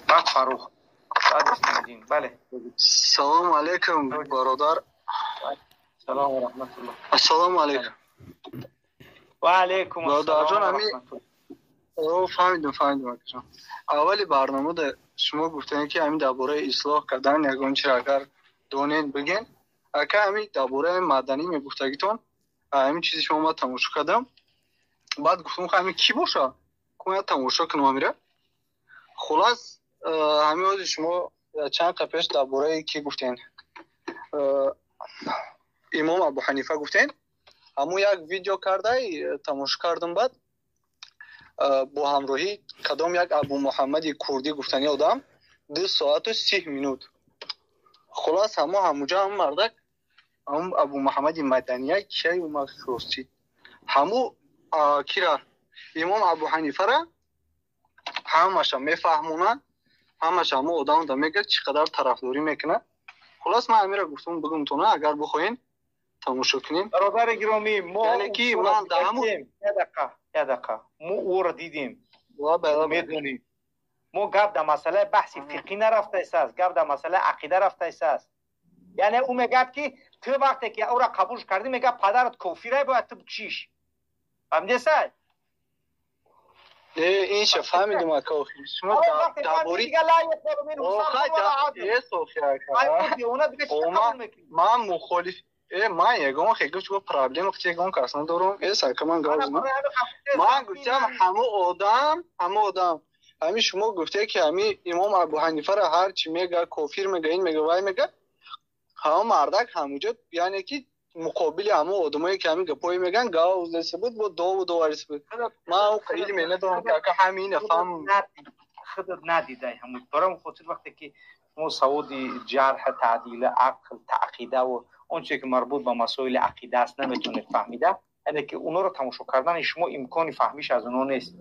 بعد فاروق بعد اسماعیل. بله سلام علیکم برادر. سلام و رحمت الله. السلام علیکم. و علیکم السلام و رحمت الله. فهمیدم اکرام. اولی برنامه ده شما گفتین که همین درباره اصلاح کردن یگان چیز اگر دونین بگین. اگه همین درباره مدنی میگفتگیتون همین چیزی شما ما تماشا کردم. بعد گفتم که همین کی باشه؟ که تماشا کنم میره. خلاص همین وقتی شما چند قپش درباره کی گفتین؟ امام ابو حنیفه گفتین. همون یک ویدیو کرده تماشا کردم. بعد با همراهی کدام یک ابو محمد کردی گفتنی آدم 2 ساعت و 30 منوت. خلاص همونجا هم مردک هم ابو محمد مدنیه که اومد شروعی همو کیرا امام ابو حنیفه را همش میفهمونن، همش هم آدم دا میگه چقدر طرفداری میکنه. خلاص من امیر گفتم بگم تو نه اگر بخواین تماشا کنیم. برادر گرامی ما یعنی کی من در همون یه دقیقه ما او را دیدیم و میدونیم. ما گپ در مسئله بحث فقهی نرفته است، گپ در مسئله عقیده رفته است. یعنی او میگه که تو وقتی که او را قبول کردی میگه پدرت کافره باید تو بکشیش. فهمیدی سای؟ این چه فهمیدم اکا شما درباره دیگه لا یقبل منه من مخالف من یگان خیلی چه پرابلم که یگان کارسان دارم ایسا که من گاز من گفتم همه آدم همین شما گفته که همین امام ابو حنیفه را هر چی میگه کافر میگه این میگه وای میگه همه مردک همونجا یعنی که مقابل همه آدمایی که همین گپای میگن گاز دست بود با دو وارث بود. من خیلی مینه دارم که همین فهم خودت ندیده همون برام خاطر وقتی که ما سعود جرح تعدیل عقل تعقیده و اون چیزی که مربوط به مسائل عقیده است نمیتونه فهمیده، یعنی که اونا رو تماشا کردن شما امکانی فهمیش از اونا نیست.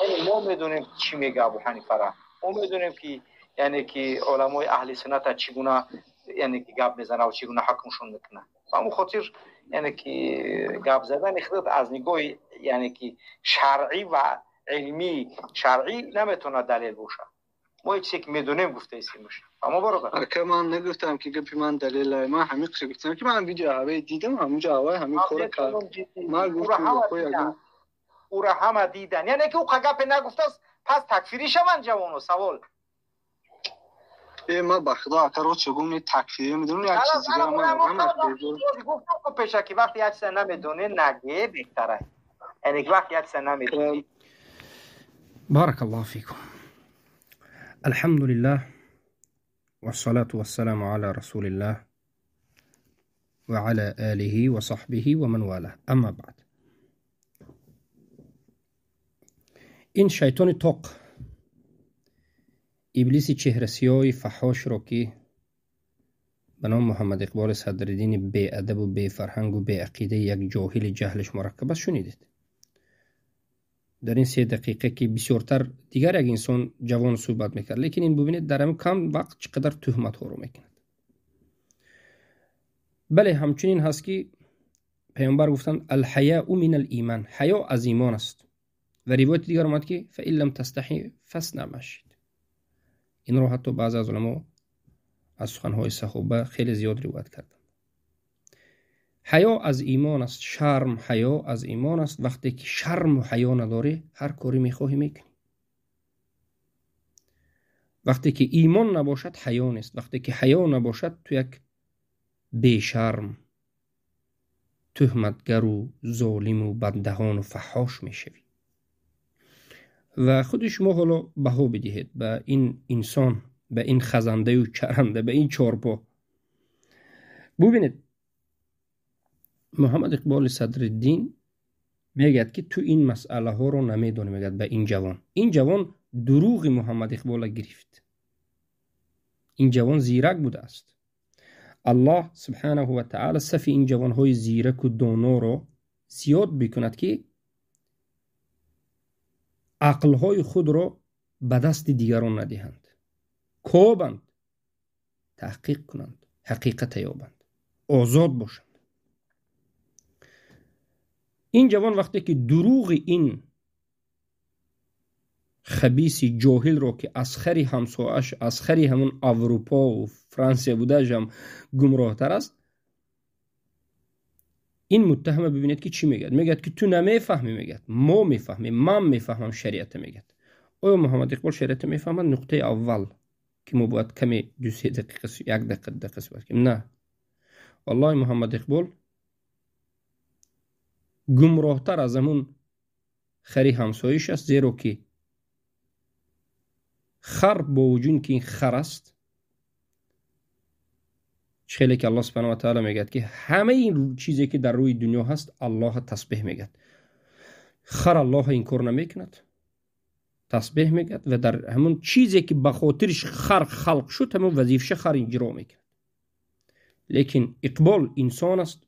یعنی ما میدونیم چی میگه ابو حنیفه را، ما میدونیم که یعنی که علمای اهل سنت چگونه یعنی که گپ میزنه و چگونه حکمشون میکنه. همون خاطر یعنی که گپ زدن خودت از نگاه یعنی که شرعی و علمی شرعی نمیتونه دلیل باشه. ما چیزی که میدونیم گفته ایستیم باشه. اما برادر که من نگفتم که گپی من دلیل من همین قصه گفتم که من ویدیو اوی دیدم همونجا اوی همین کار کردم. من گفتم او را همه دیدن یعنی که او گپ نگفته است پس تکفیری شون جوانو سوال ما بخدا اکرو چگونه تکفیری میدونم یک چیز دیگه من گفتم پیشه که وقتی یک سن نمیدونه نگه بهتره. یعنی که وقتی یک سن نمیدونه. بارك الله فيكم. الحمد لله والصلاة والسلام على رسول الله وعلى آله وصحبه ومن والاه. اما بعد، این شیطان توق ابلیس چهره سیاه فحاش را که به نام محمد اقبال صدرالدین بی ادب و بی فرهنگ و بی عقیده یک جاهل جهلش مرکب است شنیدید. در این 3 دقیقه که بسیارتر دیگر یک انسان جوان صحبت میکرد، لیکن این ببینید در همین کم وقت چقدر تهمت ها رو میکند. بله همچنین هست که پیامبر گفتند الحیاء من الایمان، حیا از ایمان است. و روایت دیگر اومد که فإن لم تستحی فاصنع ما شئت. این رو حتی بعض از علما از سخنهای صحابه خیلی زیاد روایت کردند. حیا از ایمان است، شرم حیا از ایمان است. وقتی که شرم و حیا نداری هر کاری میخواهی میکنی. وقتی که ایمان نباشد حیا نیست. وقتی که حیا نباشد تو یک بی شرم، تهمتگر و ظالم و بددهان و فحاش میشوی. و خود شما حالا بها بدهید به این انسان، به این خزنده و چرنده، به این چارپا. ببینید محمد اقبال صدرالدین میگه که تو این مسئله ها رو نمیدونه. میگه به این جوان دروغ محمد اقبال گرفت. این جوان زیرک بوده است. الله سبحانه و تعالی صف این جوان های زیرک و دانا رو زیاد بکند که عقل های خود رو به دست دیگران ندهند، کوبند، تحقیق کنند، حقیقت یابند، آزاد باشند. این جوان وقتی که دروغ این خبیث جاهل رو که اسخری همسایش اسخری همون اروپا و فرانسه بوده هم گمراه تر است، این متهم ببینید که چی میگه. میگه که تو نمیفهمی، میگه ما میفهمیم، من میفهمم شریعت. میگه آیا محمد اقبال شریعت میفهمد؟ نقطه اول که ما باید کمی 2-3 دقیقه 1 دقیقه صحبت کنیم. نه والله محمد اقبال گمراه تر از همون خری همسایش است، زیرا که خر با وجود که این خر است، خیلی که الله سبحانه و تعالی میگه که همه این چیزی که در روی دنیا هست الله تسبیح میگه. خر الله این کار نمیکند، تسبیح میگه و در همون چیزی که به خاطرش خر خلق شد همون وظیفه خر اجرا میکند. لیکن اقبال انسان است،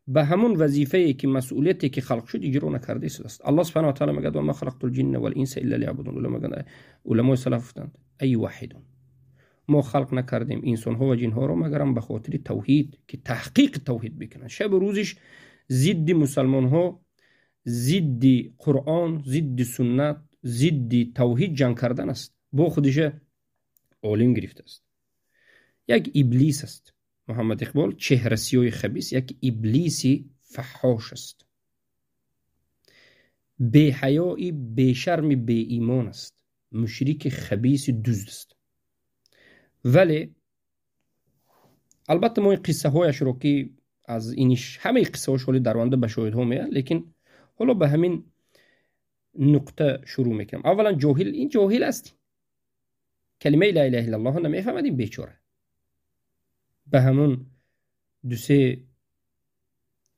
به همون وظیفه‌ای که مسئولیتی که خلق شد اجرا نکرده است. الله سبحانه و تعالی میگه و ما خلقت الجن والانس الا ليعبدون. علماء سلف گفتند ای وحیدون، ما خلق نکردیم انسان ها و جن ها رو مگرم به خاطر توحید، که تحقیق توحید بکنن. شب و روزش ضد مسلمان ها، ضد قرآن، ضد سنت، ضد توحید جنگ کردن است. با خودش عالم گرفته است. یک ابلیس است محمد اقبال، چهره سیاه خبیث، یک ابلیسی فحاش است، بی حیایی، بی شرم، بی ایمان است، مشرک خبیث دزد است. ولی البته ما این قصه هایش رو که از اینش همه قصه هاش ولی درونده به شاهد ها میاد، لیکن حالا به همین نقطه شروع میکنم. اولا جاهل، این جاهل است، کلمه لا اله الا الله نمیفهمد این بیچاره. به همون 2-3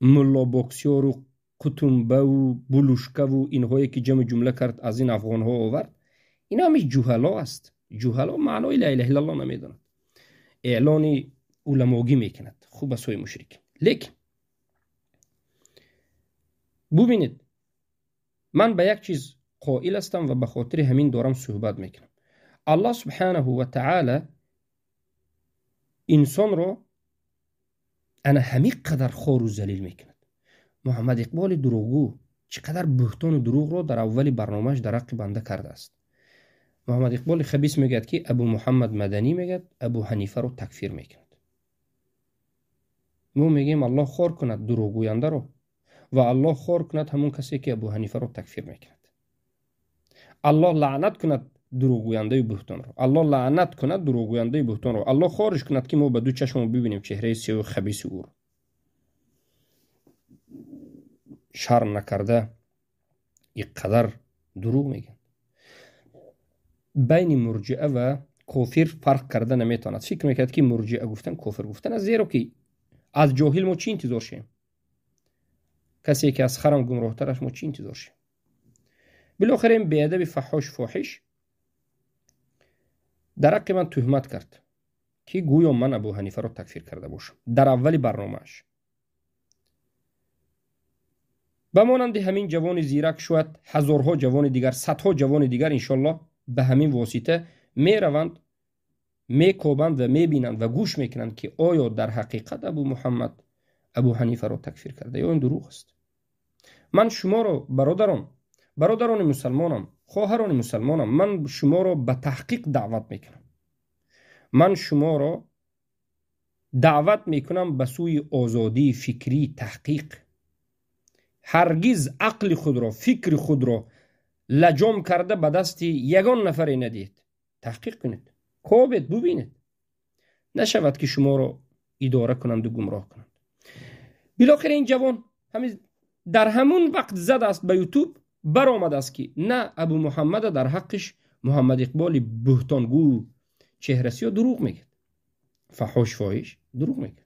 ملا بوکسیار و قطنبه و بلوشکه و اینهایی که جمع جمله کرد از این افغان ها آورد، اینا همیش جوهلا است. جوهلا معنای لا اله الا الله نمیداند، اعلان علماگی میکند، خوب است های مشرک. لیکن ببینید من به یک چیز قائل هستم و به خاطر همین دارم صحبت میکنم. الله سبحانه و تعالی انسان رو انا همین قدر خار و ذلیل میکند. محمد اقبال دروغگو چقدر بهتان و دروغ رو در اول برنامهش در حق بنده کرده است. محمد اقبال خبیث میگه که ابو محمد مدنی میگه ابو حنیفه رو تکفیر میکند. ما میگیم الله خار کند دروغگوینده رو و الله خار کند همون کسی که ابو حنیفه رو تکفیر میکند. الله لعنت کند دروغگوینده بهتان رو، الله لعنت کند دروغگوینده بهتان رو، الله خارج کند که ما به دو چشم ببینیم چهره سیاه و خبیث او رو. شرم نکرده اینقدر دروغ میگن. بین مرجئه و کافر فرق کرده نمیتواند. فکر میکرد که مرجئه گفتن کافر گفتن، از زیرا که از جاهل ما چی انتظار شیم؟ کسی که از خرم گمراه ترش ما چی انتظار شیم؟ بالاخره این بیادب فحاش فاحش در حق من تهمت کرد که گویا من ابو حنیفه رو تکفیر کرده باشم در اولی برنامهش. به مانند همین جوان زیرک شاید هزارها جوان دیگر، صدها جوان دیگر انشالله به همین واسطه می روند، می کوبند و می بینند و گوش میکنند که آیا در حقیقت ابو محمد ابو حنیفه رو تکفیر کرده یا این دروغ است. من شما رو برادران مسلمانم، خواهران مسلمانم، من شما رو به تحقیق دعوت میکنم. من شما رو دعوت میکنم به سوی آزادی فکری، تحقیق. هرگز عقل خود را، فکر خود را لجام کرده به دست یگان نفر ندید. تحقیق کنید، کوبید، ببینید، نشود که شما را اداره کنند و گمراه کنند. بالاخره این جوان در همون وقت زد است به یوتیوب، برآمد است که نه ابو محمد در حقش محمد اقبال بهتانگو چهره سیاه دروغ میگه، فحاش فاحش دروغ میگه،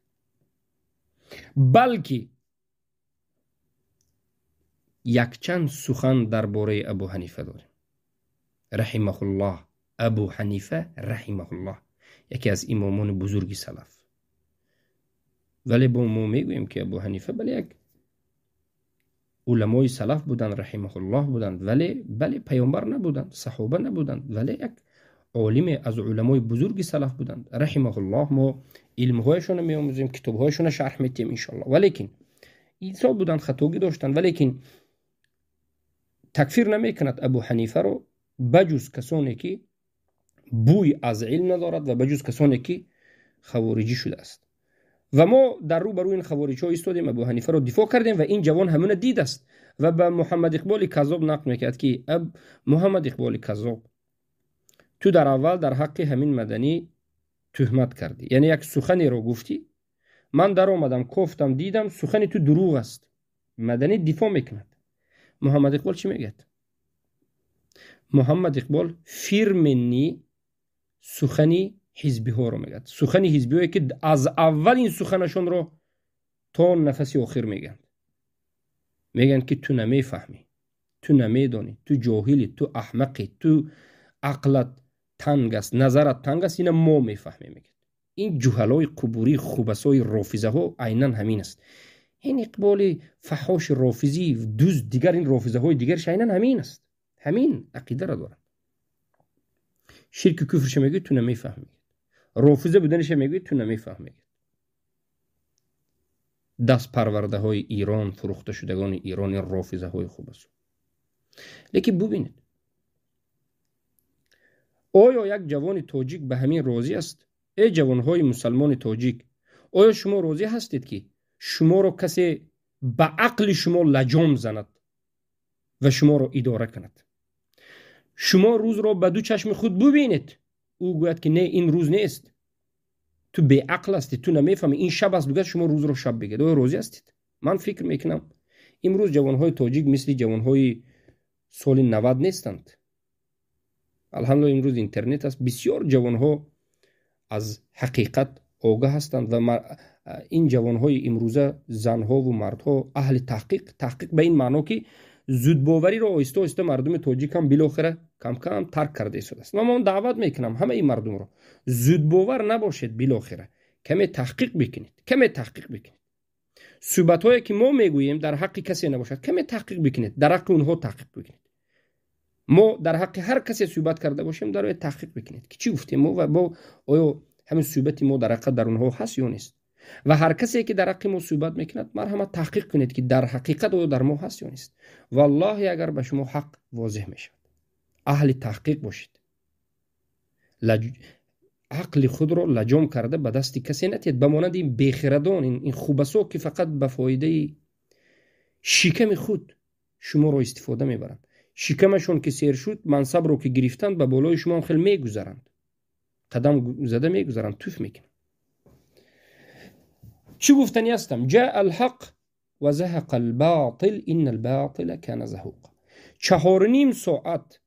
بلکه یک چند سخن درباره ابو حنیفه داریم رحمه الله. ابو حنیفه رحمه الله یکی از امامان بزرگ سلف، ولی با ما میگوییم که ابو حنیفه بله یک علمای سلف بودن، رحمه الله بودن، ولی پیامبر نبودن، صحابه نبودن، ولی یک عالم از علمای بزرگ سلف بودن، رحمه الله. ما علمهایشون میآموزیم، کتابهایشون شرح میتیم انشالله. ولیکن ایسا بودن، خطاگی داشتن، ولیکن تکفیر نمیکند ابو حنیفه رو بجز کسانی که بوی از علم ندارد و بجز کسانی که خوارجی شده است. و ما در رو بر این خوارجی ها ایستادیم، ابو حنیفه رو دفاع کردیم و این جوان همون دید است و به محمد اقبال کذاب نقل میکرد که محمد اقبال کذاب، تو در اول در حق همین مدنی تهمت کردی، یعنی یک سخنی رو گفتی، من در آمدم گفتم دیدم سخنی تو دروغ است. مدنی دفاع میکند. محمد اقبال چی میگه؟ محمد اقبال فیرمنی سخنی حزبی ها رو میگه، سخنی حزبی هایی که از اول این سخنشون رو تا نفسی آخر میگن که تو نمیفهمی، تو نمیدانی، تو جاهلی، تو احمقی، تو عقلت تنگ است، نظرت تنگ است. اینا ما میفهمیم. میگه این جهلای قبوری خوبسای رافضه ها عیناً همین است. این اقبال فحاش رافضی دوز دیگر، این رافضه های دیگرش عیناً همین است، همین عقیده را دارن. شرک کفرش میگه تو نمیفهمی، رافضه بودنش میگه تو نمیفهمی. دست پرورده های ایران، فروخته شدگان ایران رافضه های خوب است. لیکن ببینید آیا یک جوان تاجیک به همین راضی است؟ ای جوان های مسلمان تاجیک، آیا شما راضی هستید که شما را کسی به عقل شما لجام زند و شما را اداره کند؟ شما روز را به دو چشم خود ببینید، او گوید که نه این روز نیست، تو بی عقل هستی، تو نمیفهمی، این شب است، بگید شما روز رو شب بگید. آیا راضی هستید؟ من فکر میکنم امروز جوانهای تاجیک مثل جوانهای سال 90 نیستند. الحمدلله امروز اینترنت است، بسیار جوانها از حقیقت آگاه هستند و این جوانهای امروزه زنها و مردها اهل تحقیق به این معنا که زودباوری رو آیسته آیسته مردم تاجیک هم بالاخره کم کم ترک کرده شده است. من دعوت میکنم همه این مردم رو زودباور نباشید، بالاخره کمی تحقیق بکنید. صحبت هایی که ما میگوییم در حق کسی نباشد، کمی تحقیق بکنید، در حق اونها تحقیق بکنید. ما در حق هر کسی صحبت کرده باشیم در روی تحقیق بکنید که چی گفتیم ما و با آیا همین صحبت ما در حق در اونها هست یا نیست. و هر کسی که در حق ما صحبت میکند مرحمت تحقیق کنید که در حقیقت او در ما هست یا نیست. والله اگر به شما حق واضح میشود، اهل تحقیق باشید. عقل خود رو لجام کرده به دست کسی ندید، به مانند این بیخردان، این خوبسا که فقط به فایده شکم خود شما رو استفاده میبرند. شکمشون که سیر شد، منصب رو که گرفتند به بالای شما هم خیلی میگذرند، قدم زده میگذرند، توف میکنند. چی گفتنی هستم؟ جاء الحق و زهق الباطل ان الباطل کان زهوقا. 4.5 ساعت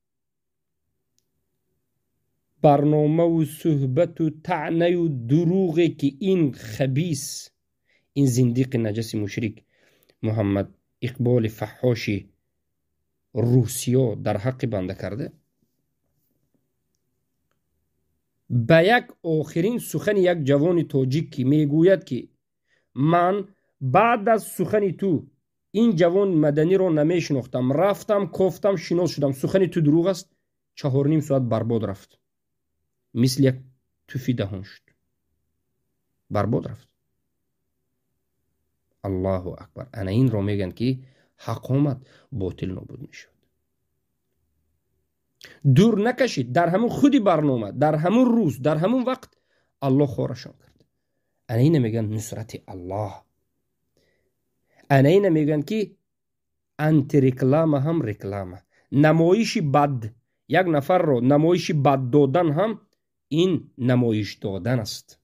برنامه و صحبت و طعنه و دروغی که این خبیث، این زندیق نجس مشرک محمد اقبال فحاشی روسیا در حق بنده کرده، به یک آخرین سخن یک جوان تاجیک که میگوید که من بعد از سخن تو این جوان مدنی رو نمیشناختم، رفتم گفتم شناس شدم، سخن تو دروغ است، 4.5 ساعت برباد رفت، مثل یک توفی دهان شد، برباد رفت. الله اکبر. انا این رو میگن که حق آمد باطل نابود میشد. دور نکشید، در همون خودی برنامه، در همون روز، در همون وقت الله خورشان کرد. انا این میگن نصرت الله. انا این میگن که انت رکلامه هم رکلامه، نمایش بد، یک نفر رو نمایش بد دادن هم این نمایش دادن است.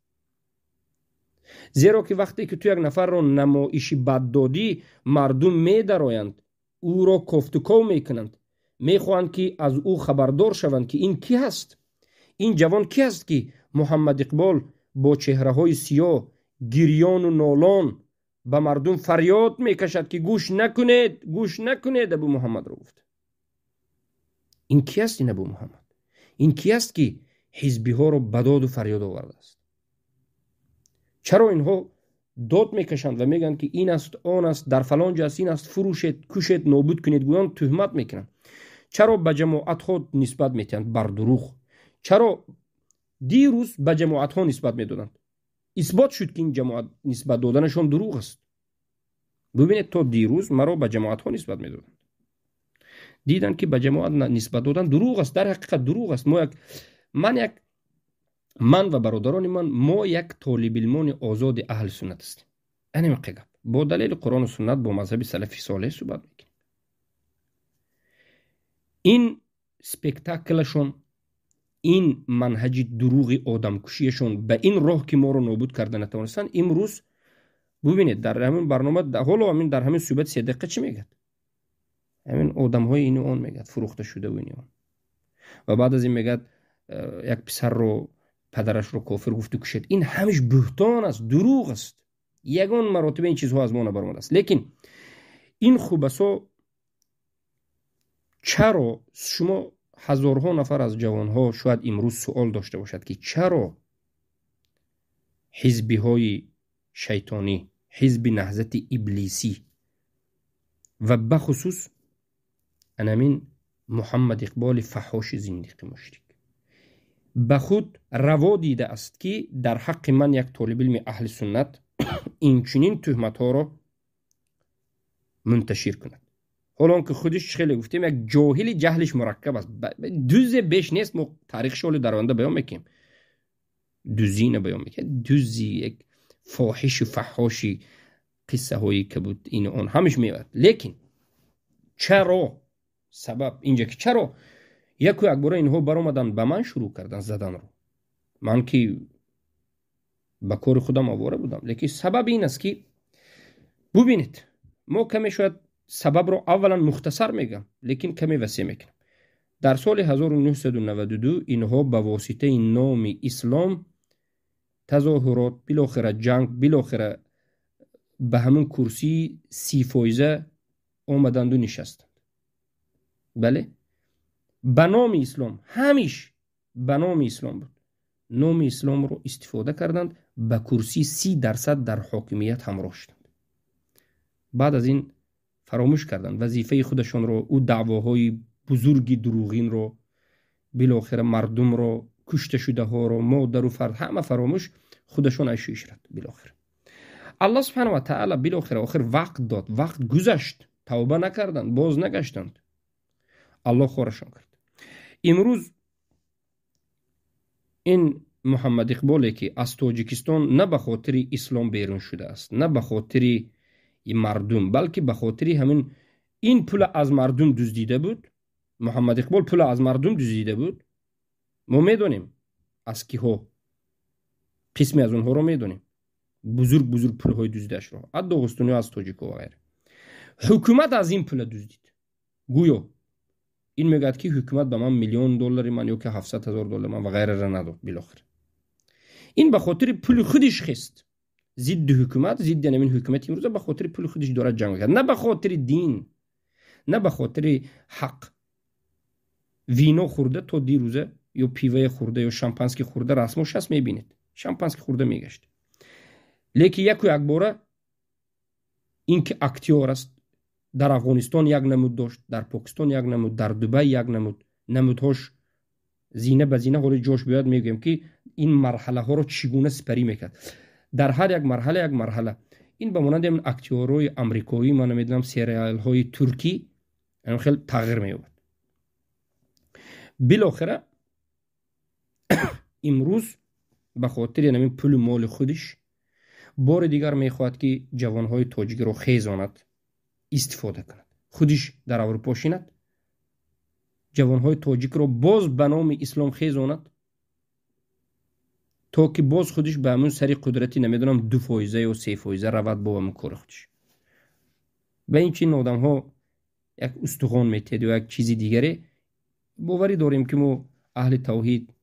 زیرا که وقتی که تو یک نفر رو نمایش بد دادی، مردم می درآیند، او را کفتکو میکنند، میخواهند که از او خبردار شوند که این کی هست، این جوان کی هست که محمد اقبال با چهره های سیاه گریان و نالان به مردم فریاد میکشد که گوش نکنید ابو محمد رو گفت. این کی است؟ این ابو محمد این کی است که حزبی ها رو بداد و فریاد آورده است؟ چرا اینها داد میکشند و میگن که این است، آن است، در فلان جا است، این است، فروشید، کشید، نابود کنید، گویان تهمت میکنند؟ چرا به جماعت خود نسبت میتند بر دروغ؟ چرا دیروز به جماعت ها نسبت میدادند؟ اثبات شد که این جماعت نسبت دادنشون دروغ است. ببینید تا دیروز مرا به جماعت ها نسبت میدادند، دیدن که به جماعت نسبت دادن دروغ است، در حقیقت دروغ است. من و برادران من ما یک طالب علمان آزاد اهل سنت هستیم. اینم قگم با دلیل قرآن و سنت با مذهب سلفی صالح صحبت میکنیم. این سپکتاکلشون، این منهج دروغ آدم کشیشون به این راه که ما رو نابود کردن نتوانستن، امروز ببینید در همین برنامه حالا همین در همین صحبت 3 دقیقه چی میگه؟ همین آدم های اینو اون میگه فروخته شده و اینو. و بعد از این میگه یک پسر رو پدرش رو کافر گفت و کشید. این همش بهتان است، دروغ است. یگان مراتب این چیزها از ما نبرآمده است. لیکن این خوبسا چرا شما هزارها نفر از جوانها شاید امروز سوال داشته باشد که چرا حزبی های شیطانی، حزب نهضت ابلیسی و بخصوص انامین محمد اقبال فحاش زندیق مشرک به خود روا دیده است که در حق من یک طالب علم اهل سنت این چنین تهمت ها را منتشر کند. حالا که خودش خیلی گفتیم یک جاهل جهلش مرکب است، دوز بیش نیست. ما تاریخ شغل در آینده بیان میکنیم، دوزی بیان میکنیم، دوزی یک فاحش و فحاشی قصه هایی که بود این اون همش میاد. لیکن چرا سبب اینجا که چرا یک بار اینها برآمدن به من شروع کردن زدن رو، من که به کار خودم آواره بودم. لیکن سبب این است که ببینید ما کمی شاید سبب رو اولا مختصر میگم لیکن کمی وسیع میکنم. در سال 1992 اینها به واسطه نام اسلام تظاهرات، بالاخره جنگ، بالاخره به همون کرسی 30% آمدند و نشستند. بله به نام اسلام، همیش به نام اسلام بود، نام اسلام رو استفاده کردند، به کرسی 30% در حاکمیت همراه شدند. بعد از این فراموش کردند وظیفه خودشون رو، او دعواهای بزرگی دروغین رو، بالاخره مردم رو، کشته شده ها رو، مادر و فرد همه فراموش، خودشون عیش کرد. بالاخره الله سبحانه و تعالی بالاخره آخر وقت داد، وقت گذشت، توبه نکردند، باز نگشتند، الله خورشان کرد. امروز این محمد اقبالی که از تاجیکستان نه به خاطر اسلام بیرون شده است، نه به خاطر مردم، بلکه به خاطر همین این پول از مردم دزدیده بود. محمد اقبال پول از مردم دزدیده بود. ما میدونیم از کی ها، قسمی از اونها رو میدونیم، بزرگ پول های دزدیدش رو از داغستانی و از تاجیک و غیره. حکومت از این پول دزدید. گویا این میگه که حکومت به من $1,000,000 من یا که $700,000 من و غیره را نداد. بالاخره این به خاطر پول خودش خست، ضد حکومت، ضد نمین حکومت امروز به خاطر پول خودش داره جنگ کرد، نه به خاطر دین، نه به خاطر حق. وینا خورده تا دیروزه، یا پیوه خورده یا شامپانسکی خورده، رسمش هست میبینید، شامپانسکی خورده میگشت. لیکن یک باره این که اکتیار است، در افغانستان یک نمود داشت، در پاکستان یک نمود، در دبی یک نمود، نمودهاش زینه به زینه. حالا جاش بیاد میگم که این مرحله ها رو چگونه سپری میکرد. در هر یک مرحله این به مانند این اکتیورهای امریکایی، من نمیدونم سریال های ترکی، این خیلی تغییر می‌یابد. بالاخره امروز به خاطر این پول مال خودش بار دیگر میخواد که جوانهای تاجیک رو خیزاند، استفاده کند، خودش در اروپا شیند، جوانهای تاجیک رو باز به نام اسلام خیزاند تا که باز خودش به همون سری قدرتی نمیدونم 2% یا 3% رود با همون کار خودش. به این چین آدم ها یک استخوان میتید و یک چیزی دیگره. باوری داریم که ما اهل توحید،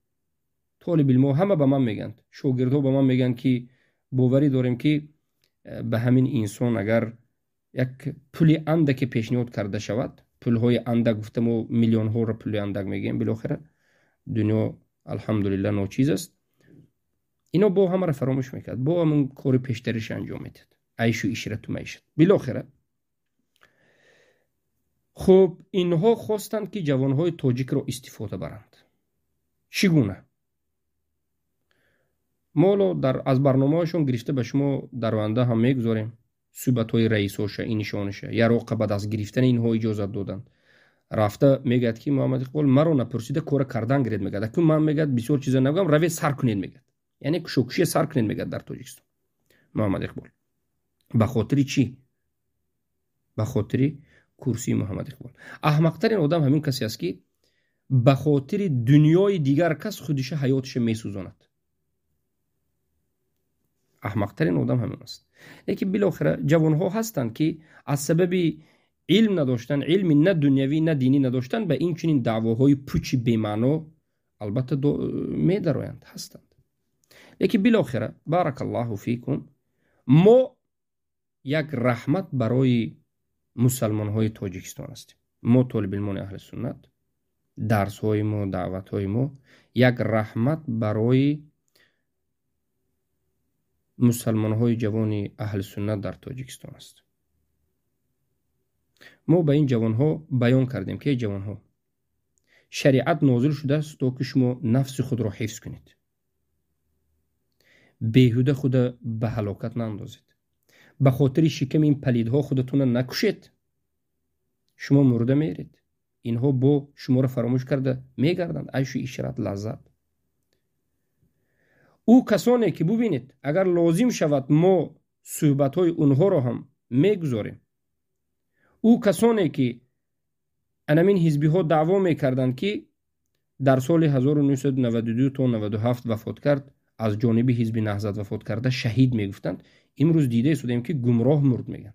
طالب علم همه به من میگن، شاگردها به من میگن که باوری داریم که به همین انسان اگر یک پول اندک پیشنهاد کرده شود، پول های اندک، گفتم و میلیون ها را پول اندک میگیم، بالاخره دنیا الحمدلله ناچیز است، اینا با همه را فراموش میکرد، با همون کار پیشترش انجام میداد، عیش و عشرت و معیشت. بالاخره خب اینها خواستند که جوانهای تاجیک را استفاده برند. چگونه؟ ما از برنامه‌شون گرفته به شما در آینده هم میگذاریم، صحبت‌های رئیس‌هاش، این نشانشه، یا روقه بعد از گرفتن اینها اجازه دادند، رفته میگه که محمد اقبال مرا نپرسیده کار کردن گرید میگه که من میگه بسیار چیزا نمیگم روی سر کنین میگه یعنی شوکشی سر کنین میگه در تاجیکستان محمد اقبال به خاطر چی به خاطر کرسی محمد اقبال احمقترین آدم همین کسی است که به خاطر دنیای دیگر کس خودش حیاتش میسوزاند احمقترین آدم همین است لیکن بالاخره جوان ها هستند که از سبب علم نداشتن علم نه دنیوی نه دینی نداشتن به این چنین دعواهای پوچ بی‌معنا البته می درآیند هستند لیکن بالاخره بارک الله فیکم ما یک رحمت برای مسلمان های تاجیکستان هستیم ما طالب علمان اهل سنت درس های ما دعوت های ما یک رحمت برای مسلمان های جوان اهل سنت در تاجیکستان است ما به این جوان ها بیان کردیم که جوان ها شریعت نازل شده است تا که شما نفس خود را حفظ کنید بیهوده خود به هلاکت ناندازید به خاطر شکم این پلیدها خودتون نکشید شما مرده میرید اینها با شما را فراموش کرده میگردند عیش و عشرت لذت او کسانی که ببینید اگر لازم شود ما صحبت های اونها را هم میگذاریم او کسانی که انمین حزبی ها دعوا میکردند که در سال 1992 تا 97 وفات کرد از جانب حزب نهضت وفات کرده شهید میگفتند امروز دیده شدیم که گمراه مرد میگن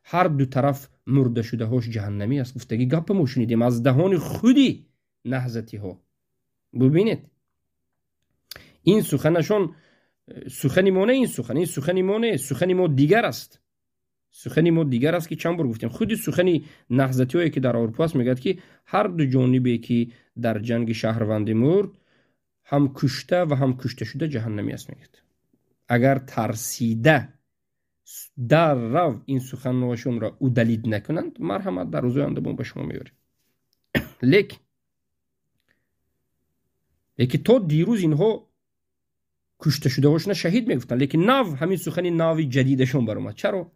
هر دو طرف مرده شده هاش جهنمی است گفتگی گپ ما شنیدیم از دهان خودی نهضتی ها ببینید این سخنشون سخنی ما نه این سخنی ما نه سخنی ما دیگر است سخنی ما دیگر است که چند بار گفتیم خودی سخنی نهضتی هایی که در اروپا است میگه که هر دو جانبی که در جنگ شهروندی مرد هم کشته و هم کشته شده جهنمی است میگه اگر ترسیده در رو این سخنانشون را او دلید نکنند مرحمت در روز آینده به شما میاریم لیکن تا دیروز اینها کشته شده هاشون شهید میگفتن لیکن ناو همین سخنی ناوی جدیدشون برآمد چرا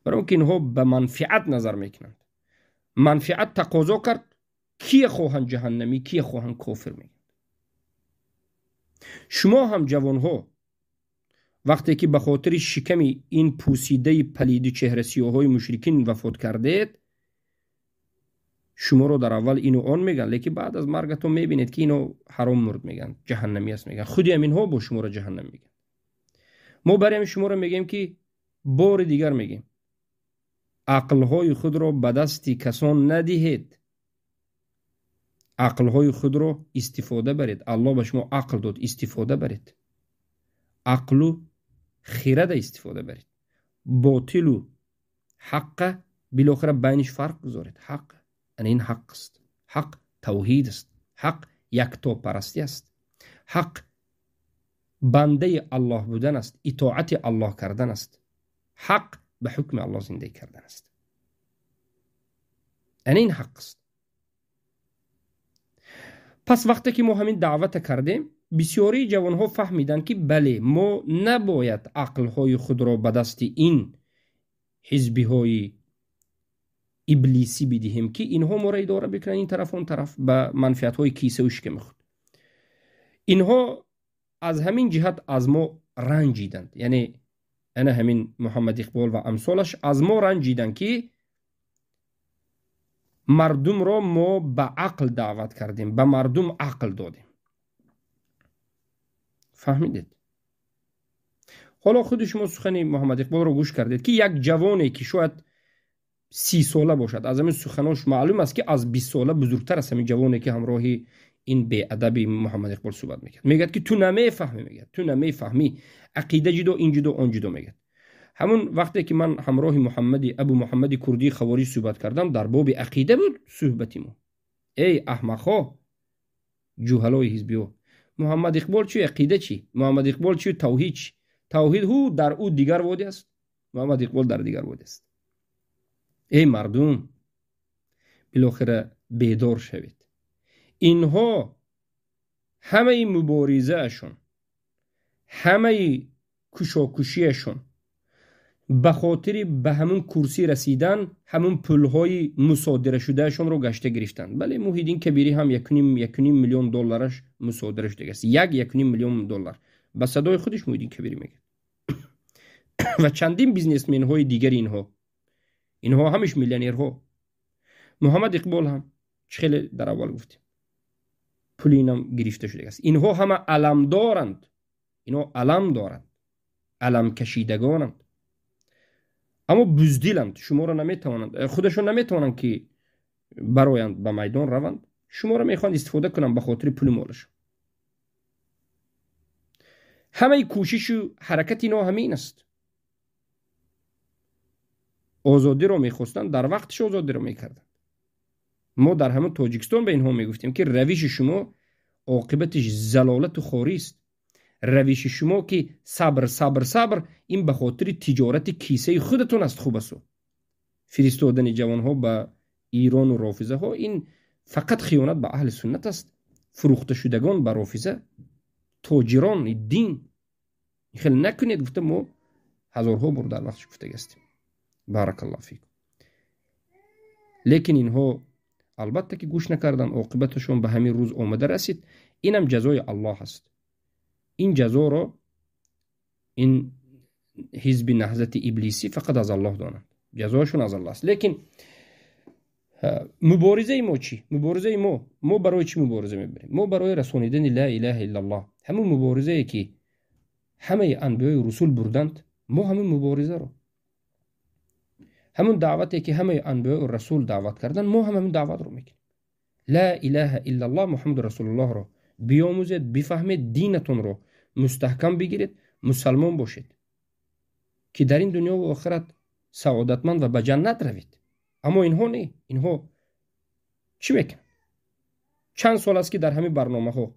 برای اینکه اینها به منفعت نظر میکنند منفعت تقاضا کرد کی خواهند جهنمی کی خواهند کافر میگن شما هم جوان ها وقتی که به خاطر شکمی این پوسیده پلید چهره سیاهای مشرکین وفات کردید شما رو در اول اینو آن میگن لیکن بعد از مرگتون میبینید که اینو حرام مرد میگن جهنمی است میگن خودی همین ها با شما رو جهنم میگن ما برای شما رو میگیم که بار دیگر میگیم عقلهای خود را به دست کسان ندهید عقلهای خود را استفاده برید الله به شما عقل داد استفاده برید عقل و خیرد استفاده برید باطل و حق بالاخره بینش فرق گذارید حق این حق است حق توحید است حق یکتا پرستی است حق بنده الله بودن است اطاعت الله کردن است حق به حکم الله زندگی کردن است این حق است پس وقتی که ما همین دعوت کردیم بسیاری جوان ها فهمیدن که بله ما نباید عقل های خود را به دست این حزبی های ابلیسی بدهیم که اینها ما را اداره بکنن این طرف اون طرف به منفعت های کیسه و شکم خود اینها از همین جهت از ما رنجیدند یعنی انا همین محمد اقبال و امثالش از ما رنجیدند که مردم را ما به عقل دعوت کردیم به مردم عقل دادیم فهمیدید حالا خود شما سخن محمد اقبال رو گوش کردید که یک جوانی که شاید 30 ساله باشد از همین سخناش معلوم است که از 20 ساله بزرگتر است همین جوانی که همراهی این بی ادب محمد اقبال صحبت میکرد میگه که تو نمیفهمی میگه تو نمیفهمی عقیده جدو این جدو اون جدو میگه همون وقتی که من همراه ابو محمد کردی خواری صحبت کردم در باب عقیده بود صحبتی ما ای احمقا جوهلای حزبی محمد اقبال چی عقیده چی محمد اقبال چی توحید چی توحید هو در او دیگر وادی است محمد اقبال در دیگر وادی است ای مردم بالاخره بیدار شوید اینها همه مبارزه اشون همه کشاکشی اشون به خاطر به همون کرسی رسیدن همون پولهای مصادره شدهشون رو گشته گرفتن. بله موحدین کبیری هم 1.5 میلیون دلارش مصادره شده است. 1.5 میلیون دلار به صدای خودش موحدین کبیری میگه. و چندین بیزنسمن های دیگر اینها همش میلیونرها. محمد اقبال هم خیلی در اول گفتیم پول اینم گرفته شده است. اینها همه علم دارند. اینها علم دارند. علم کشیدگانند. اما بزدلند. شما را نمیتوانند، خودشون نمیتوانند که برایند به میدان روند. شما را میخوان استفاده کنند به خاطر پول مالش. همه کوشش و حرکت اینا همین است. آزادی رو میخواستند، در وقتش آزادی رو میکردند. ما در همون تاجیکستان به اینها میگفتیم که روش شما عاقبتش زلالت و خواری است. روش شما که صبر این به خاطر تجارت کیسه خودتون است. خوب است. فرستادن جوان ها به ایران و رافضه ها این فقط خیانت به اهل سنت است. فروخته شدگان به رافضه، تاجران دین. خیلی نکنید. گفتم ما هزارها بار در وقتش گفته هستیم. بارک الله فیکم. لیکن اینها البته که گوش نکردن، عاقبتشون به همین روز آمده رسید. اینم جزای الله است. این جزا رو این حزب نهضت ابلیسی فقط از الله دانند. جزاشون از الله است. لیکن مبارزه ما چی؟ مبارزه ما برای چی مبارزه میبریم؟ ما برای رسانیدن لا اله الا الله. همون مبارزه ای که همه انبیاء و رسول بردند، ما همون مبارزه رو، همون دعوتی که همه انبیاء و رسول دعوت کردن، ما همون دعوت رو میکنیم. لا اله الا الله محمد رسول الله رو بیاموزید، بفهمید، دینتون رو مستحکم بگیرید، مسلمان باشید که در این دنیا و آخرت سعادتمند و به جنت روید. اما اینها نه. اینها چی میکنن؟ چند سال است که در همین برنامه ها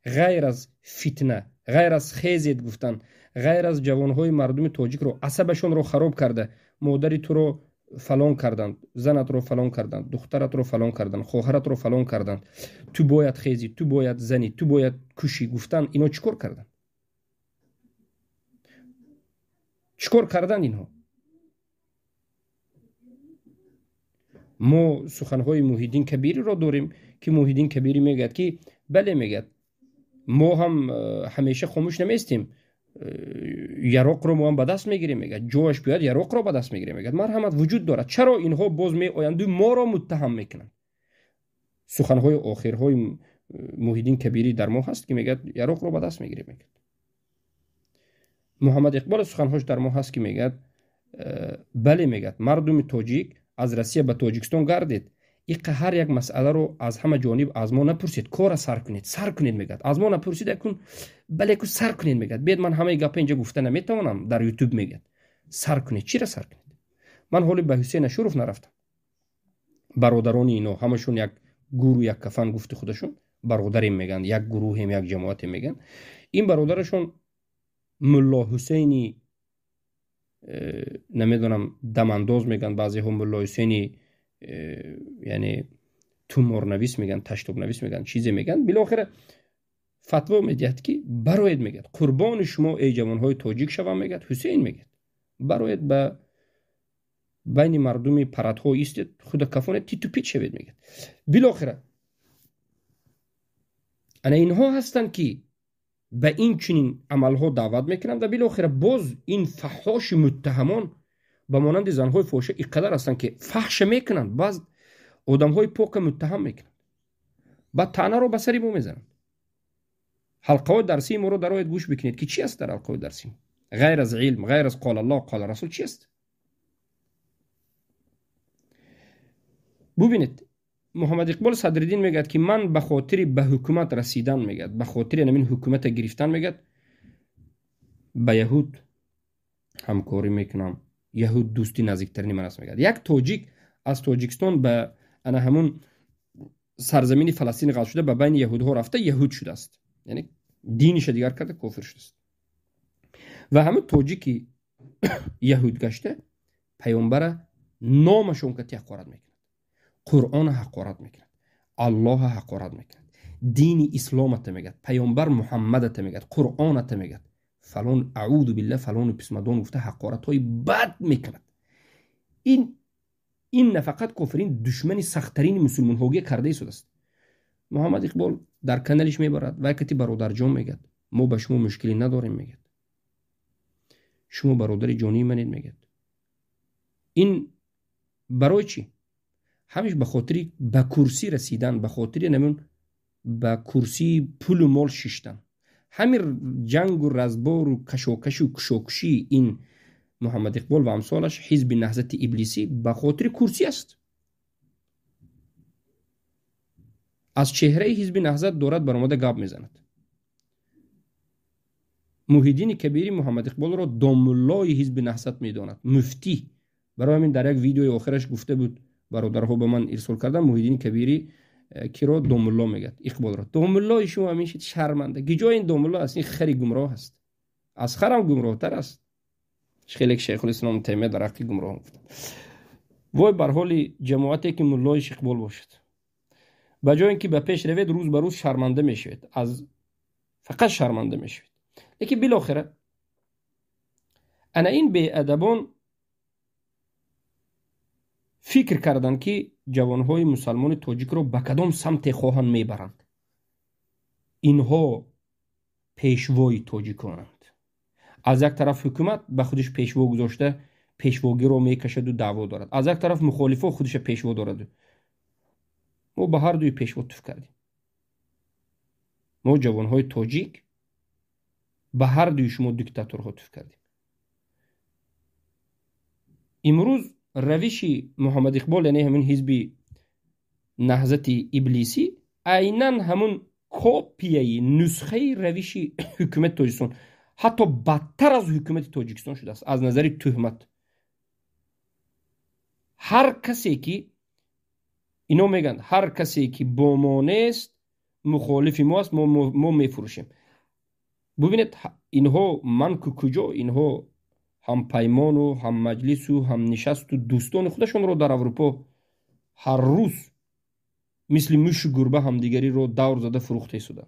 غیر از فتنه، غیر از خیزید گفتن، غیر از جوانهای مردم تاجیک رو عصبشون رو خراب کرده، مادری تو رو فلان کردند، زنت رو فلان کردند، دخترت رو فلان کردند، خواهرت رو فلان کردند، تو باید خیزی، تو باید زنی، تو باید کشی گفتن. اینا چیکار کردن؟ چیکار کردن اینها؟ ما سخنهای موحدین کبیری را داریم که موحدین کبیری میگه که بله، میگه ما هم همیشه خاموش نمیستیم، یراق رو ما هم به دست میگیریم. میگه جوش بیاد یراق رو به دست میگیریم. میگه مرحمت وجود دارد. چرا اینها باز می آیند ما را متهم میکنن؟ سخنهای آخرهای موحدین کبیری در ما هست که میگه یراق رو به دست میگیریم. میگه محمد اقبال سخنهاش در ما هست که میگه بله، میگه مردم تاجیک از روسیه به تاجیکستان گردید، این هر یک مسئله رو از همه جانب از ما نپرسید، کار سر کنید. میگه از ما نپرسید اکن بله کو سر کنید. میگه بید من همه گپ اینجا گفته نمیتونم در یوتیوب. میگه سر کنید. چی را سر کنید؟ من حالی به حسین شروف نرفتم. برادران اینو همشون یک گروه یک کفن گفت خودشون برادریم میگن، یک گروه هم یک جماعت میگن. این برادرشون ملا حسینی نمیدونم دمانداز میگن، بعضی هم ملا حسینی یعنی تومار نویس میگن، تشتوب نویس میگن، چیزی میگن. بالاخره فتوا میدید که برایت میگه قربان شما ای جوانهای تاجیک شوم. میگه حسین میگه برایت به بین مردم پرتها ایستید، خود کفان تیتو پیچ شوید. میگه بالاخره انا اینها هستن که به این چنین عملها دعوت میکنن و بالاخره باز این فحاش متهمان به مانند زنهای فاحشه اینقدر هستن که فحش میکنن، باز آدمهای پاک متهم میکنن، بعد طعنه رو به سر ما میزنن. حلقه درسی ما رو در آیت گوش بکنید که چی است در حلقه درسی غیر از علم، غیر از قال الله قال رسول چی است؟ ببینید محمد اقبال صدرالدین میگه که من به خاطر به حکومت رسیدن، میگه به خاطر همین حکومت گرفتن، میگه به یهود همکاری میکنم، یهود دوستی نزدیکترین من است. میگه یک تاجیک از تاجیکستان به انا همون سرزمین فلسطین غلط شده، به بین یهودها رفته، یهود شده است، یعنی دینش دیگر کرده، کافر شده است. و همون تاجیکی یهود گشته پیامبر نامشون که حقارت میکنه، قرآن حقارت میکند، الله حقارت میکند، دین اسلامت میگد، پیامبر محمدت میگد، قرآنت میگد، فلان اعوذ بالله فلان پسمدان گفته حقارت های بد میکند. این نه فقط کافرین دشمن سختترین مسلمان هاگی کرده شده است. محمد اقبال در کانالش میبرد و کتی برادر جان میگد ما به شما مشکلی نداریم، میگد شما برادر جانی منید، میگد این برای چی؟ همیش به خاطر به کرسی رسیدن، به خاطر نمون به کرسی پول و مال شیشتن. همین جنگ و رزبار و کشاکش و کشاکشی این محمد اقبال و امثالش حزب نهضت ابلیسی به خاطر کرسی است. از چهره حزب نهضت دارد برآمده گپ میزند. محیدین کبیری محمد اقبال را داملای حزب نهضت میداند، مفتی. برای همین در یک ویدیوی آخرش گفته بود، برادرها به من ارسال کردن، محیدین کبیری کی را داملا میگد، اقبال را داملای شما همیشه شرمنده. گجای این داملا است، این خری گمراه است، از خرم گمراه تر است. خیلی شیخ الاسلام تیمیه در حق گمراه گفت. وای بر حال جماعتی که ملای اقبال باشد، بجای اینکه به پیش روید روز به روز شرمنده میشوید، از فقط شرمنده میشوید. لیکن بالاخره انا این بی‌ادبان فکر کردند که جوانهای مسلمان تاجیک را به کدام سمت خواهند میبرند. اینها پیشوای تاجیکانند. از یک طرف حکومت به خودش پیشوا گذاشته، پیشواگی را میکشد و دعوا دارد. از یک طرف مخالفا خودش پیشوا دارد. ما به هر دوی پیشوا توف کردیم. ما جوانهای تاجیک به هر دوی شما دیکتاتورها توف کردیم. امروز روش محمد اقبال، یعنی همین حزب نهضت ابلیسی، عیناً همون کاپیه نسخه روش حکومت تاجیکستان، حتی بدتر از حکومت تاجیکستان شده است از نظر تهمت. هر کسی که اینا میگن هر کسی که با ما نیست مخالف ما است، ما میفروشیم. ببینید اینها من که کجا، اینها هم پیمان و هم مجلس و هم نشست و دوستان خودشون رو در اروپا هر روز مثل موش و گربه هم دیگری رو دور زده فروخته شدن،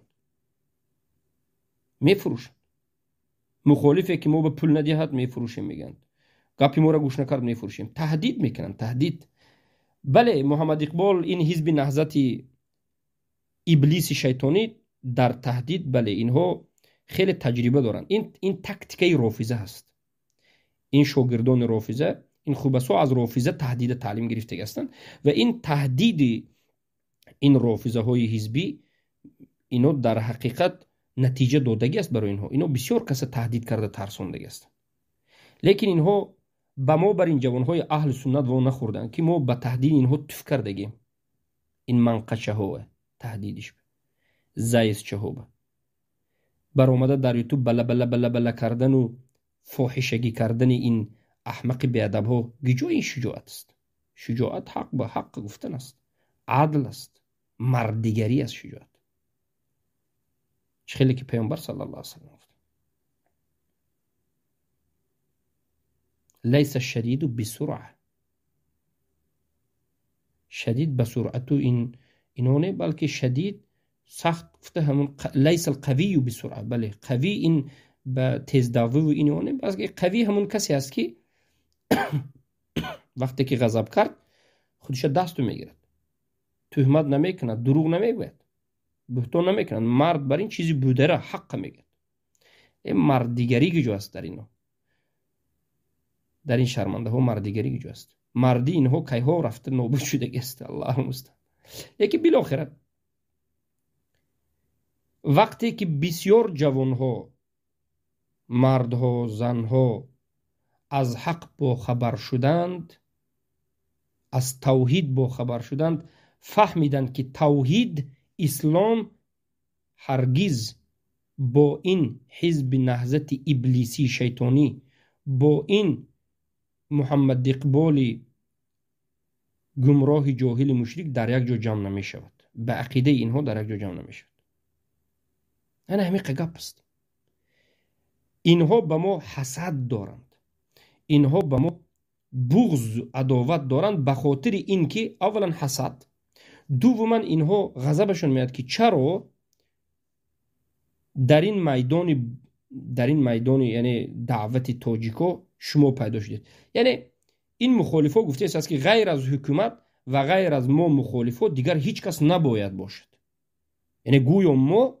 میفروشن. مخالفه که ما به پول ندهد میفروشیم، میگن گپی ما را گوش نکرد میفروشیم. تهدید میکنن، تهدید. بله محمد اقبال این حزب نهضت ابلیس شیطانی در تهدید، بله اینها خیلی تجربه دارن. این تاکتیکای رافضه هست. این شاگردان رافضه، این خوبسا از رافضه تهدید تعلیم گرفته هستند و این تهدید این رافضه های حزبی اینا در حقیقت نتیجه دادگی است برای اینها. اینا بسیار کس تهدید کرده ترساندگی است. لیکن اینها با ما بر این جوانهای اهل سنت و نخوردن که ما به تهدید اینها توف کردگیم. این منقشه ها تهدیدش زایس چه ها بر اومده در یوتیوب بله بله بله بله کردن و فاحشگی کردن این احمق بیادب ها. گجای این شجاعت است. شجاعت حق به حق گفتن است، عدل است، مردیگری است. شجاعت خیلی که پیامبر صلی الله علیه و سلم گفت لیس الشدید بسرعه، شدید بسرعت اینونه، بلکه شدید سخت گفته همون لیس القوی بسرعه. بله قوی این به تیزداوی و اینونه، بلکه قوی همون کسی است که وقتی که غضب کرد خودش دستو میگیرد، تهمت نمیکند، دروغ نمیگوید، بهتان نمیکنن، مرد بر این چیزی بوده را حق میگه. این مردیگری که جو است در اینو، در این شرمنده ها مردیگری که جو است. مردی اینها که ها رفته نابود شده است. الله المستعان. یکی بالاخره وقتی که بسیار جوان ها، مرد ها، زن ها از حق با خبر شدند، از توحید با خبر شدند، فهمیدند که توحید اسلام هرگز با این حزب نهضت ابلیسی شیطانی، با این محمد اقبال گمراه جاهل مشرک در یک جا جمع نمی شود. به عقیده اینها در یک جا جمع نمی شود. این همین قگپ است. اینها به ما حسد دارند، اینها به ما بغض و عداوت دارند به خاطر اینکه اولا حسد، دوما اینها غضبشون میاد که چرا در این میدان در این میدان یعنی دعوت تاجیکا شما پیدا شدید. یعنی این مخالفا گفته است که غیر از حکومت و غیر از ما مخالفا دیگر هیچ کس نباید باشد. یعنی گویا ما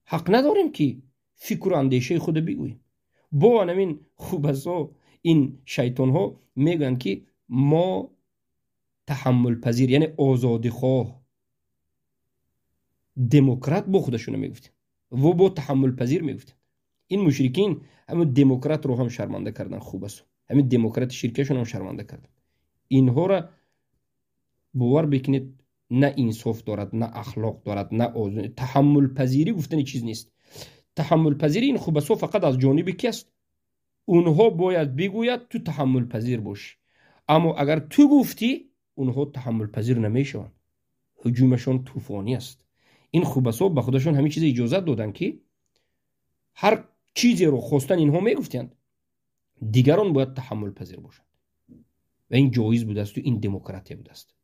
حق نداریم که فکر و اندیشه خود بگوییم. با همین خوبسا این شیطان ها میگن که ما تحمل پذیر یعنی آزادی خواه دموکرات با خودشون میگفتن و با تحمل پذیر میگفتن. این مشرکین همون دموکرات رو هم شرمنده کردن. خوبسا همین دموکرات شرکشون هم شرمنده کردن. اینها را باور بکنید نه انصاف دارد، نه اخلاق دارد، نه آزادی. تحمل پذیری گفتن چیز نیست. تحمل پذیری این خوبسا فقط از جانب کی است؟ اونها باید بگوید تو تحمل پذیر باشی، اما اگر تو گفتی اونها تحمل پذیر نمیشون. هجومشون طوفانی است. این خوبسا به خودشون همین چیز اجازه دادن که هر چیزی رو خواستن اینها میگفتند دیگران باید تحمل پذیر باشند و این جایز بوده است و این دموکراتی بوده است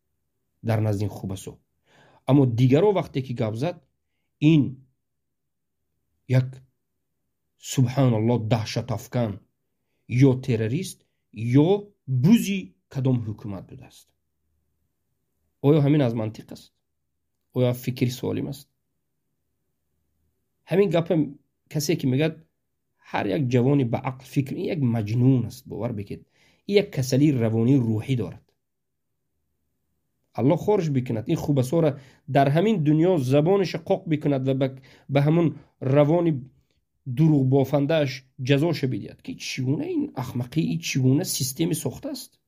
در نزد این خوبسا. اما دیگران وقتی که گپ زد این یک سبحان الله دهشت افکن یا تروریست یا بوزی کدام حکومت بوده است. آیا همین از منطق است؟ آیا فکر سالم است؟ همین گپ کسی که میگه هر یک جوانی با عقل فکر، این یک مجنون است. باور بکید این یک کسلی روانی روحی دارد. الله خارج بکند این خوبسا را در همین دنیا زبانش قاق بکند و به همون روانی دروغ بافندهش جزاش بدهد که چگونه این احمقی، این چگونه سیستم ساخته است،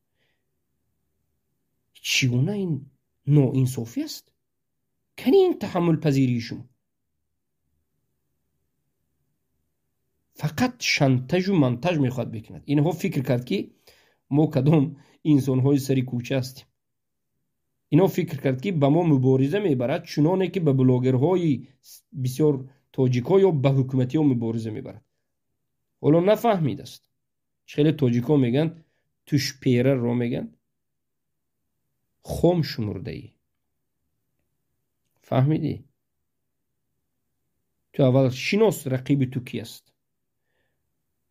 چگونه این ناانصافی است. کنی این تحمل پذیری شما فقط شنتج و منتج میخواد بکند. اینها فکر کرد که ما کدام انسان های سری کوچه هستیم. اینا فکر کرد که با ما مبارزه میبرد چنانه که به بلاگرهای بسیار تاجیکا یا به حکومتی ها مبارزه میبرد. حالا نفهمید است. خیلی تاجیکا میگن توش پیره رو میگن خم شمرده ای. فهمیدی؟ تو اول شناس رقیب تو کی است،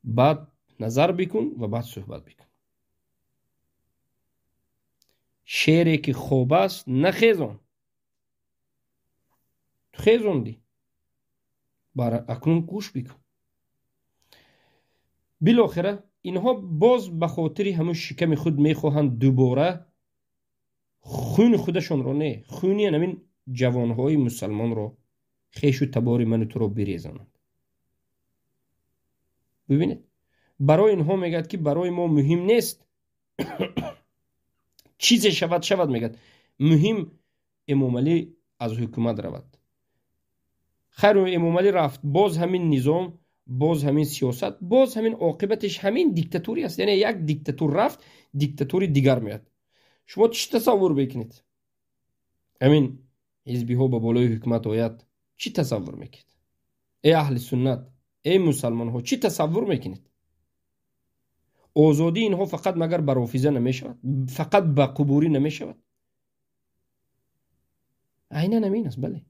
بعد نظر بکن و بعد صحبت بکن. شعری که خوب است نخیزان، تو خیزاندی برای اکنون گوش بکن. بالاخره اینها باز به خاطر همون شکم خود میخواهند دوباره خون خودشون رو، نه خونی همین جوانهای مسلمان رو، خیش و تبار من تو رو بریزانند. ببینید برای اینها میگد که برای ما مهم نیست چیزی شود میگد، مهم امام علی از حکومت رود. خیر امام علی رفت، باز همین نظام، باز همین سیاست، باز همین عاقبتش همین دیکتاتوری است. یعنی یک دیکتاتور رفت دیکتاتوری دیگر میاد. شما چی تصور بکنید؟ همین حزبی ها به بالای حکومت آید چی تصور میکنید؟ ای اهل سنت، ای مسلمان ها چی تصور میکنید؟ آزادی اینها فقط مگر بر حافظه نمیشود؟ فقط به قبوری نمیشود؟ عیناً همین است. بله،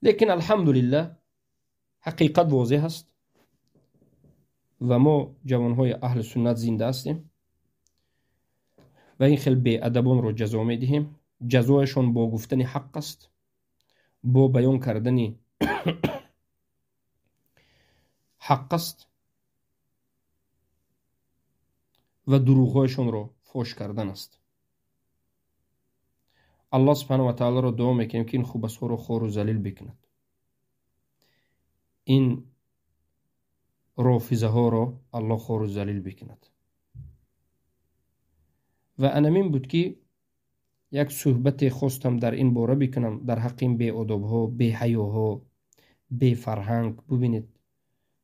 لیکن الحمدلله حقیقت واضح است و ما جوانهای اهل سنت زنده هستیم و این خیلی بی‌ادبان رو جزا میدهیم. جزایشان با گفتن حق است، با بیان کردن حق است و دروغهایشان رو فاش کردن است. الله سبحانه و تعالی رو دعا میکنیم که این خوبسا رو خار و ذلیل بکند. این رافضه ها رو الله خار و ذلیل بکند. و انمین بود که یک صحبت خواستم در این باره بکنم در حق این بی ادب ها، بی حیا ها، بی فرهنگ. ببینید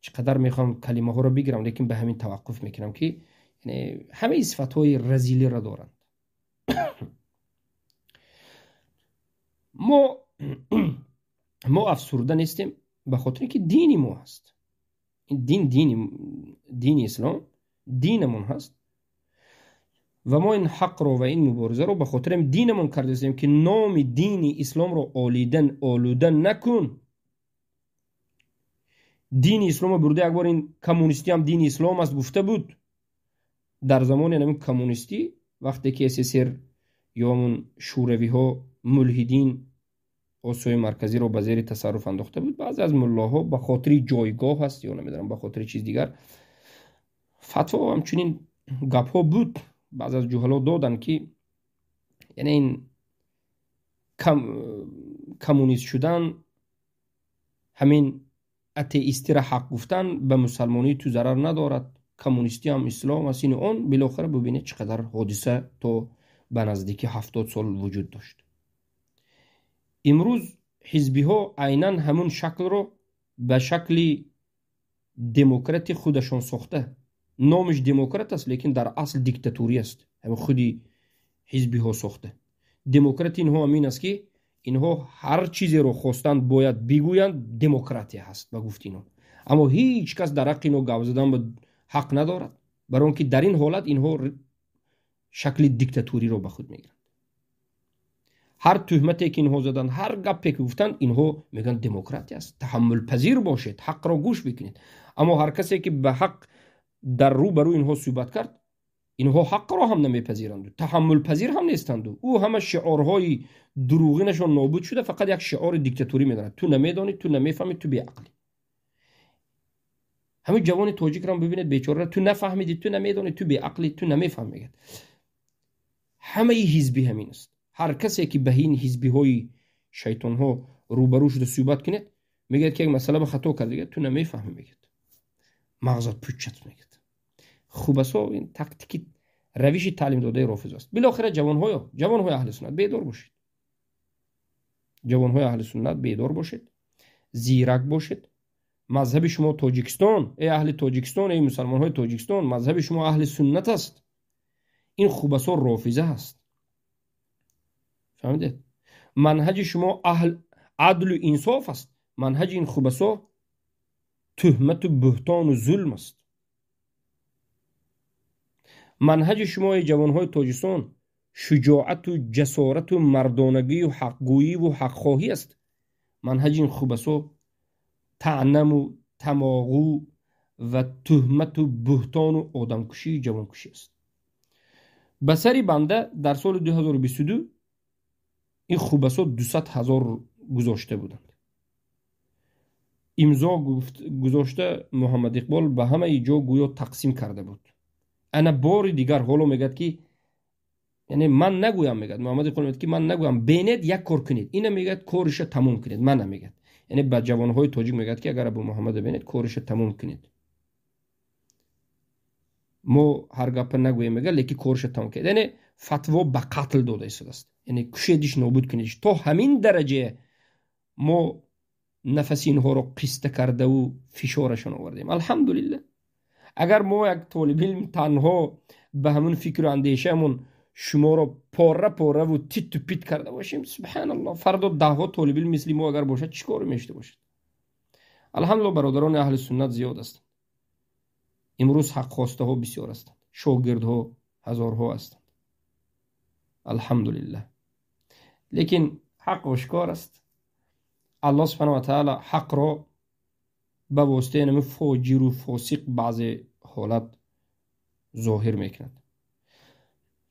چقدر میخوام کلمه ها رو بگیرم لیکن به همین توقف میکنم که یعنی همه صفت های رذیلی را دارند. ما افسرده نیستیم به خاطر که دینی ما هست. این دین اسلام دینمون هست و ما این حق رو و این مبارزه رو به خاطر دینمون کرده هستیم که نام دین اسلام رو آلودن نکن. دین اسلام برده. یک بار این کمونیستی هم دین اسلام است گفته بود. در زمان همین کمونیستی وقتی که SSR یا همون شوروی ها ملحدین آسیای مرکزی رو به زیر تصرف انداخته بود، بعضی از ملاها به خاطر جایگاه هست یا نمیدونم به خاطر چیز دیگر فتوا همچنین گپ ها بود. بعضی از جهلا دادن که یعنی این کمونیست شدن همین اتئیستی را حق گفتن به مسلمانی تو ضرر ندارد، کمونیستی هم اسلام است. این اون بالاخره ببینید چقدر حادثه تو به نزدیکی 70 سال وجود داشت. امروز حزبی ها عیناً همون شکل رو به شکل دموکراتی خودشان ساخته. نامش دموکرات است لیکن در اصل دیکتاتوری است. همون خودی حزبی ها ساخته. دموکرات اینها همین است که اینها هر چیزی رو خواستند باید بگویند دموکراتی هست به گفت اینها، اما هیچ کس در حق اینها گپ زدن به حق ندارد، برای اینکه در این حالت اینها شکل دیکتاتوری رو به خود میگیرند. هر تهمتی که اینها زدن، هر گپی که گفتند، اینها میگن دموکراتی است. تحمل پذیر باشید، حق را گوش بکنید. اما هر کسی که به حق در رو برو اینها صحبت کرد، اینها حق را هم نمیپذیرند، تحمل پذیر هم نیستند. او همه شعارهای دروغینشون نابود شده، فقط یک شعار دیکتاتوری میدارد. تو نمیدانی، تو نمیفهمی، تو بیعقلی. همین جوان تاجیک را ببینید بیچاره، تو نفهمیدی، تو نمیدانی، تو بیعقلی، تو نمیفهمی. همه حزبی همین است. هر کسی که به این حزبی های شیطان ها روبرو شده صحبت کنید، میگه که یک مسئله به خطا کرده، تو نمیفهمی، میگه مغزت پوچت، میگه خوب است. این تاکتیک روش تعلیم داده رافض است. بالاخره جوان های اهل سنت بیدار باشید. جوان های اهل سنت بیدار باشید، زیرک باشید. مذهب شما تاجیکستان، ای اهل تاجیکستان، ای مسلمان های تاجیکستان، مذهب شما اهل سنت است. این خوب است رافضه است. فهمیدید؟ منهج شما اهل عدل و انصاف است. منهج این خوب است تهمت و بهتان و ظلم است. منهج شما ای جوانهای تاجیکستان شجاعت و جسارت و مردانگی و حقگویی و حقخواهی است. منهج این خوب است طعنه و تماغو و تهمت و بهتان و آدمکشی جوانکشی است. به سری بنده در سال 2022 این خوب است 200,000 گذاشته بودند. امضا گذاشته محمد اقبال به همه جا گویا تقسیم کرده بود. انا بار دیگر حالا میگد که یعنی من نگویم، میگد محمد اقبال میگد که من نگویم، بینید یک کار کنید. اینا میگد کارش تموم کنید، من نمیگد. یعنی به جوانهای تاجیک میگد که اگر ابو محمد بینید کارش تموم کنید. ما هر گپ نگویم میگه لیکن کارش تموم کنید. یعنی فتوا به قتل داده است. یعنی کشیدش، نابود کنیدش. تا همین درجه ما نفس اینها رو قسط کرده و فشارشون آوردیم. الحمدلله. اگر ما یک طالب علم تنها به همون فکر و اندیشهمون شما رو پاره پاره و تیت و پیت کرده باشیم، سبحان الله، فردا 10 طالب علم مثل ما اگر باشد چیکار میشته باشد؟ الحمدلله برادران اهل سنت زیاد هستند. امروز حق خواسته ها بسیار هستند، شاگردها هزارها هستند. الحمدلله. لیکن حق آشکار است. الله سبحانه و تعالی حق را به واسطه نمی فاجر و فاسق بعض حالت ظاهر میکند.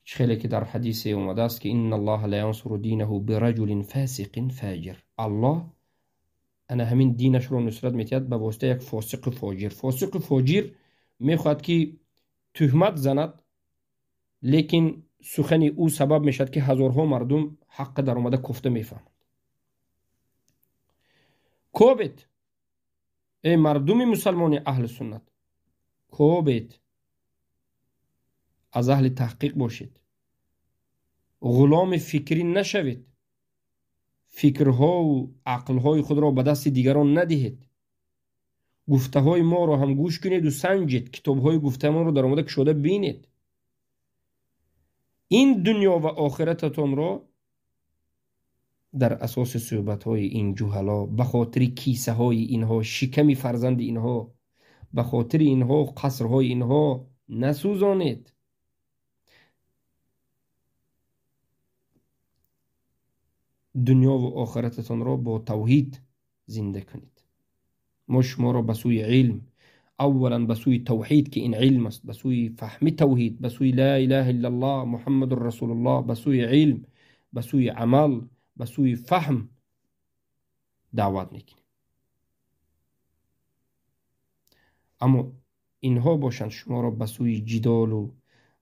خیلی که در حدیث اومده است که ان الله لا ینصر دینه برجل فاسق فاجر. الله انا همین دینش رو نصرت میتید به واسطه یک فاسق فاجر. فاسق فاجر میخواد که تهمت زند، لیکن سخن او سبب میشد که هزارها مردم حق در اومده کفته میفهمند. کوبید ای مردم مسلمان اهل سنت، کوبید، از اهل تحقیق باشید، غلام فکری نشوید، فکرها و عقلهای خود را به دست دیگران ندهید. گفته های ما را هم گوش کنید و سنجید. کتاب های گفته ما را در آمده کشاده بینید. این دنیا و آخرتتان را در اساس صحبت های این جهلا، به خاطر کیسه های اینها، شکم فرزند اینها، به خاطر اینها قصرهای اینها نسوزانید. دنیا و آخرتتان را با توحید زنده کنید. ما شما را به سوی علم، اولا به سوی توحید که این علم است، به سوی فهم توحید، به سوی لا اله الا الله محمد رسول الله، به سوی علم، به سوی عمل، به سوی فهم دعوت میکنیم. اما اینها باشند شما را به سوی جدال و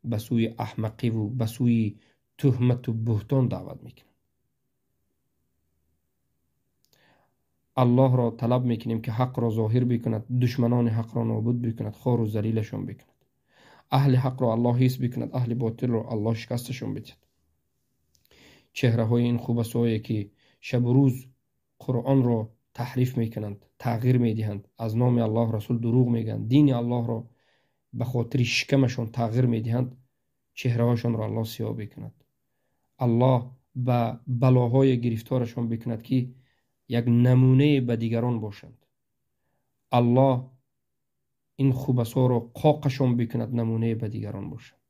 به سوی احمقی و به سوی تهمت و بهتان دعوت میکنند. الله را طلب میکنیم که حق را ظاهر بکند، دشمنان حق را نابود بکند، خوار و ذلیلشان بکند. اهل حق را الله حفظ بکند، اهل باطل را الله شکستشان بدهد. چهره های این خوبسایی که شب و روز قرآن را تحریف میکنند، تغییر میدهند، از نام الله رسول دروغ میگن، دین الله را به خاطر شکمشان تغییر میدهند، چهره هاشان را الله سیاه بکند. الله به بلاهای گرفتارشان بکند که یک نمونه به دیگران باشند. الله این خوبسا را قاقشان بکند، نمونه به دیگران باشند.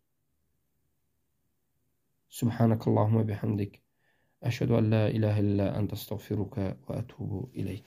سبحانك اللهم بحمدك اشهد ان لا اله الا انت استغفرك واتوب اليك.